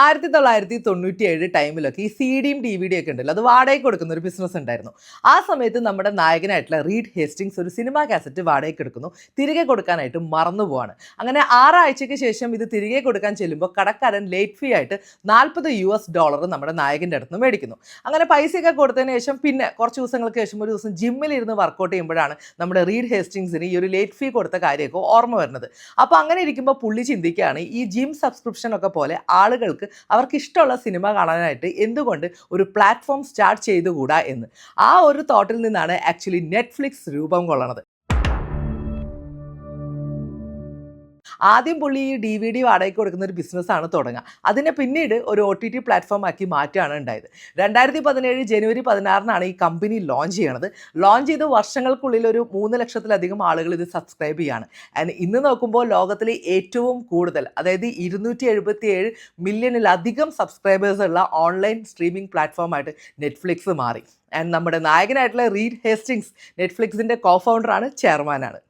1997 ടൈമിലൊക്കെ ഈ സി ഡിയും ഡി വി ഡി ഒക്കെ ഉണ്ടല്ലോ, അത് വാടകയ്ക്ക് കൊടുക്കുന്ന ഒരു ബിസിനസ് ഉണ്ടായിരുന്നു. ആ സമയത്ത് നമ്മുടെ നായകനായിട്ടുള്ള റീഡ് ഹേസ്റ്റിങ്സ് ഒരു സിനിമാ കാസറ്റ് വാടകയ്ക്ക് എടുക്കുന്നു, തിരികെ കൊടുക്കാനായിട്ട് മറന്നു പോവാണ്. അങ്ങനെ 6 ആഴ്ചയ്ക്ക് ശേഷം ഇത് തിരികെ കൊടുക്കാൻ ചെല്ലുമ്പോൾ കടക്കാരൻ ലേറ്റ് ഫീ ആയിട്ട് $40 നമ്മുടെ നായകൻ്റെ അടുത്ത് നിന്ന് മേടിക്കുന്നു. അങ്ങനെ പൈസയൊക്കെ കൊടുത്തതിന് ശേഷം പിന്നെ കുറച്ച് ദിവസങ്ങൾക്ക് ശേഷം ഒരു ദിവസം ജിമ്മിലിരുന്ന് വർക്കൗട്ട് ചെയ്യുമ്പോഴാണ് നമ്മുടെ റീഡ് ഹേസ്റ്റിങ്സിന് ഈ ഒരു ലേറ്റ് ഫീ കൊടുത്ത കാര്യമൊക്കെ ഓർമ്മ വരുന്നത്. അപ്പോൾ അങ്ങനെ ഇരിക്കുമ്പോൾ പുള്ളി ചിന്തിക്കുകയാണ്, ഈ ജിം സബ്സ്ക്രിപ്ഷൻ ഒക്കെ പോലെ ആളുകൾക്ക് അവർക്ക് ഇഷ്ടമുള്ള സിനിമ കാണാനായിട്ട് എന്തുകൊണ്ട് ഒരു പ്ലാറ്റ്ഫോം സ്റ്റാർട്ട് ചെയ്തുകൂടാ എന്ന്. ആ ഒരു തോട്ടിൽ നിന്നാണ് ആക്ച്വലി നെറ്റ്ഫ്ലിക്സ് രൂപം കൊള്ളണത്. ആദ്യം പുള്ളി ഈ ഡി വി ഡി വാടകയ്ക്ക് കൊടുക്കുന്ന ഒരു ബിസിനസ്സാണ് തുടങ്ങുക. അതിനെ പിന്നീട് ഒരു OTT പ്ലാറ്റ്ഫോം ആക്കി മാറ്റുകയാണ് ഉണ്ടായത്. 2017 ജനുവരി 16 ഈ കമ്പനി ലോഞ്ച് ചെയ്യണത്. ലോഞ്ച് ചെയ്ത് വർഷങ്ങൾക്കുള്ളിൽ ഒരു 3 ലക്ഷത്തിലധികം ആളുകൾ ഇത് സബ്സ്ക്രൈബ് ചെയ്യാണ്. ആൻഡ് ഇന്ന് നോക്കുമ്പോൾ ലോകത്തിലെ ഏറ്റവും കൂടുതൽ, അതായത് 277 മില്യണിലധികം സബ്സ്ക്രൈബേഴ്സ് ഉള്ള ഓൺലൈൻ സ്ട്രീമിംഗ് പ്ലാറ്റ്ഫോമായിട്ട് നെറ്റ്ഫ്ലിക്സ് മാറി. ആൻഡ് നമ്മുടെ നായകനായിട്ടുള്ള റീഡ് ഹേസ്റ്റിങ്സ് നെറ്റ്ഫ്ലിക്സിൻ്റെ കോ ഫൗണ്ടറാണ്, ചെയർമാനാണ്.